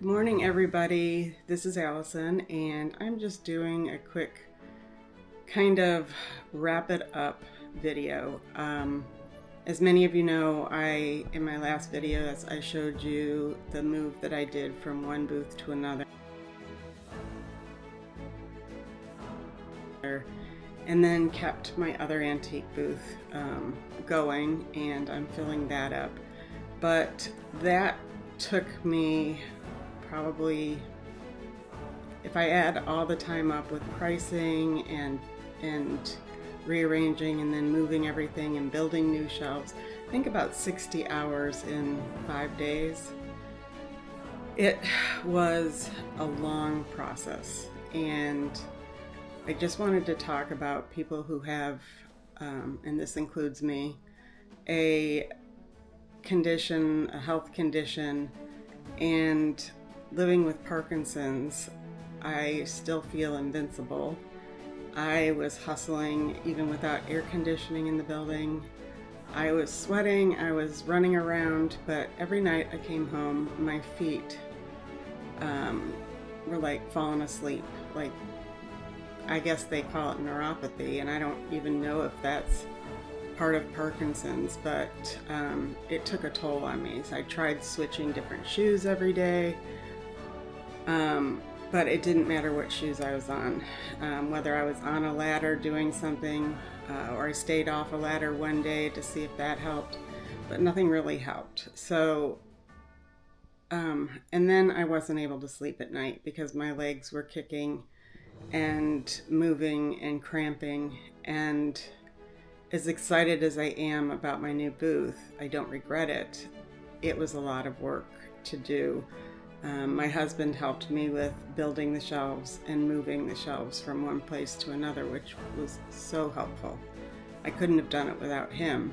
Good morning, everybody. This is Allison, and I'm just doing a quick kind of wrap it up video. As many of you know, in my last video, I showed you the move that I did from one booth to another, and then kept my other antique booth going, and I'm filling that up. But that took me probably, if I add all the time up with pricing and rearranging and then moving everything and building new shelves, I think about 60 hours in 5 days. It was a long process, and I just wanted to talk about people who have, and this includes me, a condition, a health condition, and living with Parkinson's. I still feel invincible. I was hustling even without air conditioning in the building. I was sweating, I was running around, but every night I came home, my feet were like falling asleep. Like, I guess they call it neuropathy, and I don't even know if that's part of Parkinson's, but it took a toll on me. So I tried switching different shoes every day, but it didn't matter what shoes I was on, whether I was on a ladder doing something, or I stayed off a ladder one day to see if that helped, but nothing really helped. So, and then I wasn't able to sleep at night because my legs were kicking and moving and cramping, and as excited as I am about my new booth, I don't regret it. It was a lot of work to do. My husband helped me with building the shelves and moving the shelves from one place to another, which was so helpful. I couldn't have done it without him.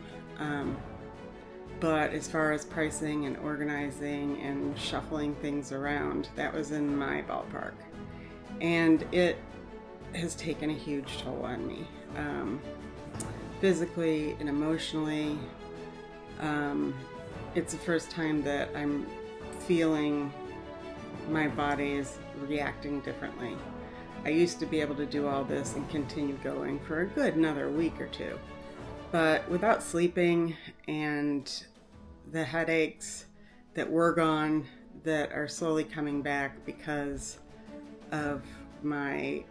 But as far as pricing and organizing and shuffling things around, that was in my ballpark. And it has taken a huge toll on me. Physically and emotionally. It's the first time that I'm feeling my body is reacting differently. I used to be able to do all this and continue going for a good another week or two. But without sleeping and the headaches that were gone, that are slowly coming back because of my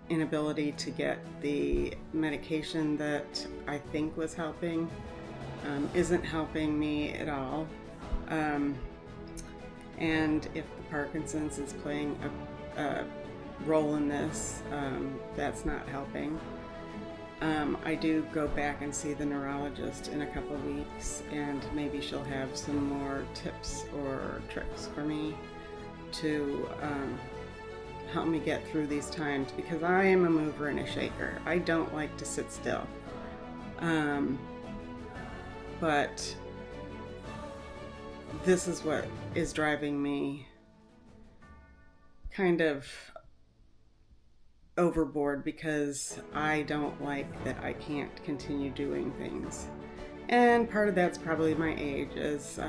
inability to get the medication that I think was helping, isn't helping me at all. And if the Parkinson's is playing a role in this, that's not helping. I do go back and see the neurologist in a couple of weeks, and maybe she'll have some more tips or tricks for me to help me get through these times, because I am a mover and a shaker. I don't like to sit still. But this is what is driving me kind of overboard, because I don't like that I can't continue doing things. And part of that's probably my age. As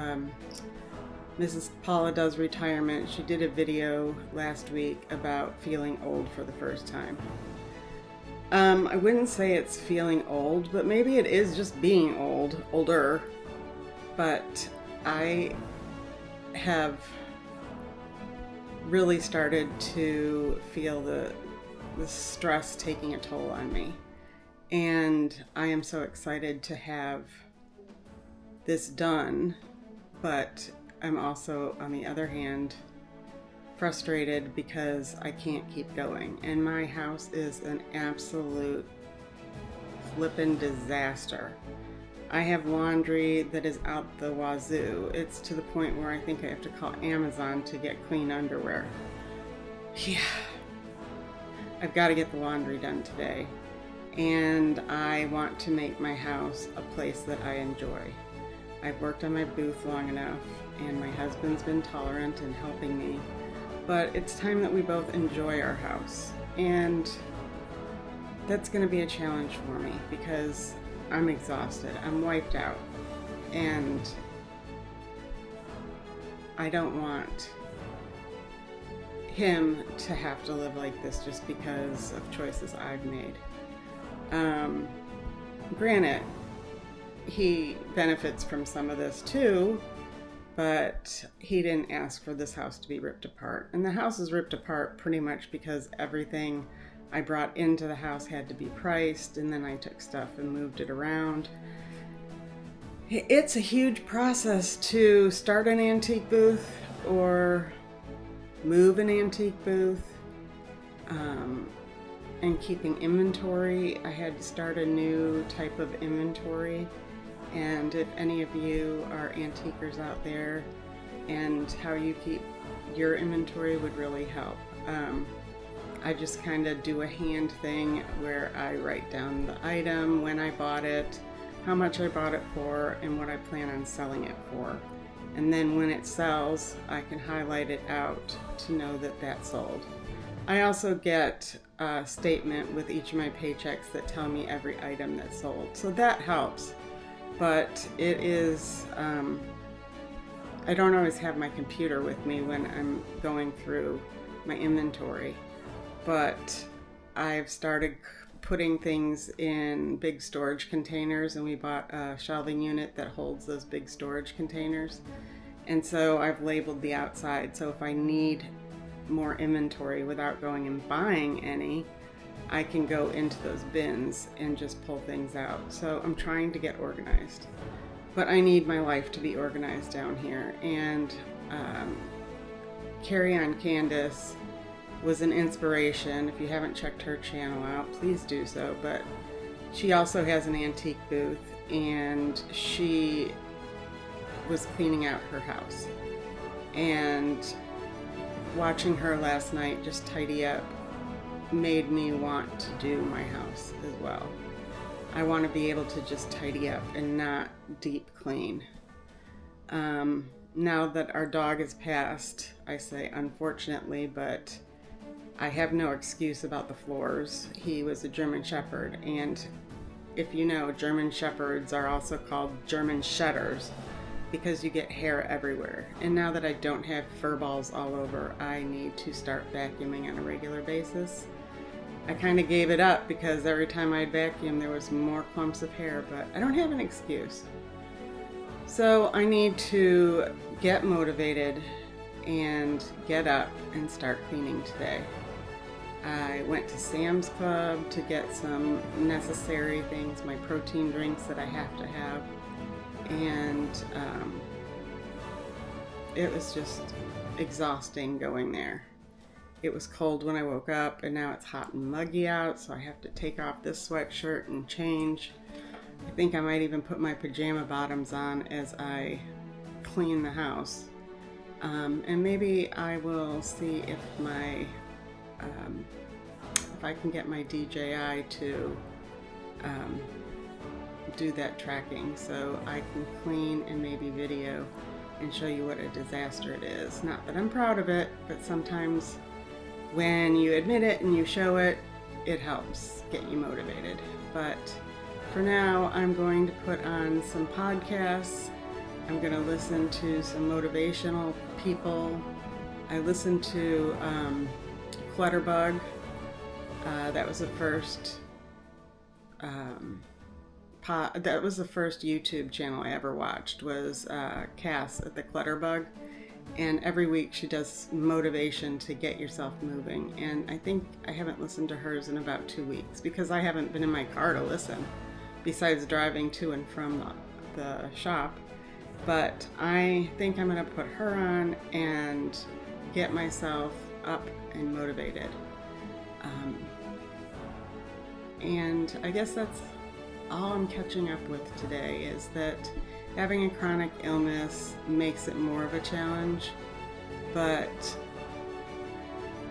Mrs. Paula does retirement, she did a video last week about feeling old for the first time. I wouldn't say it's feeling old, but maybe it is just being older. But I have really started to feel the stress taking a toll on me. And I am so excited to have this done, but I'm also, on the other hand, frustrated because I can't keep going. And my house is an absolute flippin' disaster. I have laundry that is out the wazoo. It's to the point where I think I have to call Amazon to get clean underwear. Yeah. I've got to get the laundry done today. And I want to make my house a place that I enjoy. I've worked on my booth long enough, and my husband's been tolerant and helping me. But it's time that we both enjoy our house. And that's going to be a challenge for me because I'm exhausted. I'm wiped out. And I don't want him to have to live like this just because of choices I've made. Granted, he benefits from some of this too, but he didn't ask for this house to be ripped apart. And the house is ripped apart pretty much because everything I brought into the house had to be priced, and then I took stuff and moved it around. It's a huge process to start an antique booth or move an antique booth, and keeping inventory. I had to start a new type of inventory, and if any of you are antiquers out there and how you keep your inventory would really help. I just kind of do a hand thing where I write down the item, when I bought it, how much I bought it for, and what I plan on selling it for. And then when it sells, I can highlight it out to know that that sold. I also get a statement with each of my paychecks that tell me every item that sold. So that helps. But it is, I don't always have my computer with me when I'm going through my inventory. But I've started putting things in big storage containers, and we bought a shelving unit that holds those big storage containers. And so I've labeled the outside, so if I need more inventory without going and buying any, I can go into those bins and just pull things out. So I'm trying to get organized, but I need my life to be organized down here. And Carry On Candace was an inspiration. If you haven't checked her channel out, please do so. But she also has an antique booth, and she was cleaning out her house. And watching her last night just tidy up made me want to do my house as well. I want to be able to just tidy up and not deep clean. Now that our dog is passed, I say unfortunately, but I have no excuse about the floors. He was a German Shepherd, and if you know, German Shepherds are also called German Shedders because you get hair everywhere. And now that I don't have fur balls all over, I need to start vacuuming on a regular basis. I kind of gave it up because every time I'd vacuum there was more clumps of hair, but I don't have an excuse. So I need to get motivated and get up and start cleaning today. I went to Sam's Club to get some necessary things, my protein drinks that I have to have, and it was just exhausting going there. It was cold when I woke up, and now it's hot and muggy out, so I have to take off this sweatshirt and change. I think I might even put my pajama bottoms on as I clean the house. And maybe I will see if my if I can get my DJI to do that tracking so I can clean and maybe video and show you what a disaster it is. Not that I'm proud of it, but sometimes when you admit it and you show it, it helps get you motivated. But for now, I'm going to put on some podcasts. I'm going to listen to some motivational people. I listened to Clutterbug. That was the first that was the first YouTube channel I ever watched, was Cass at the Clutterbug. And every week she does motivation to get yourself moving. And I think I haven't listened to hers in about 2 weeks because I haven't been in my car to listen, besides driving to and from the shop. But I think I'm going to put her on and get myself up and motivated. And I guess that's all I'm catching up with today, is that having a chronic illness makes it more of a challenge, but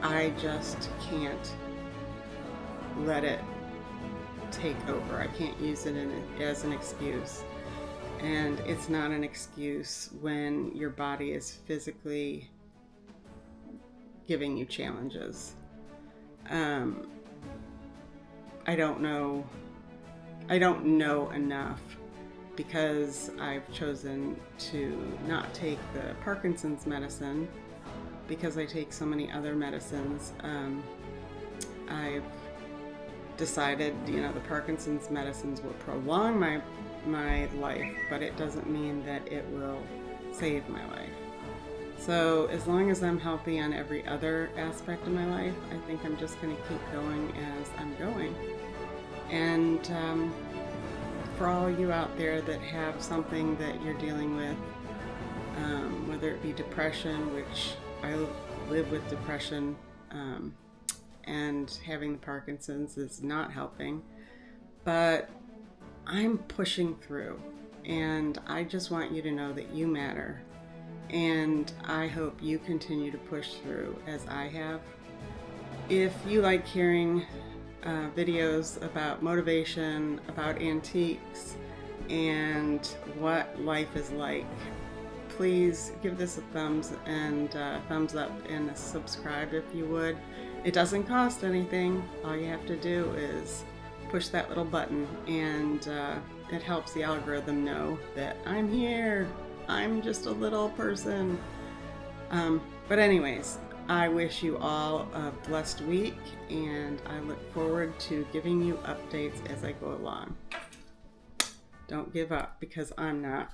I just can't let it take over. I can't use it as an excuse. And it's not an excuse when your body is physically giving you challenges. I don't know enough, because I've chosen to not take the Parkinson's medicine, because I take so many other medicines, I've decided, the Parkinson's medicines will prolong my life, but it doesn't mean that it will save my life. So as long as I'm healthy on every other aspect of my life, I think I'm just going to keep going as I'm going. And for all you out there that have something that you're dealing with, whether it be depression, which I live with depression, and having the Parkinson's is not helping, but I'm pushing through, and I just want you to know that you matter, and I hope you continue to push through as I have. If you like hearing videos about motivation, about antiques, and what life is like, please give this a thumbs up and a subscribe if you would. It doesn't cost anything. All you have to do is push that little button, and it helps the algorithm know that I'm here. I'm just a little person. But anyways, I wish you all a blessed week, and I look forward to giving you updates as I go along. Don't give up, because I'm not.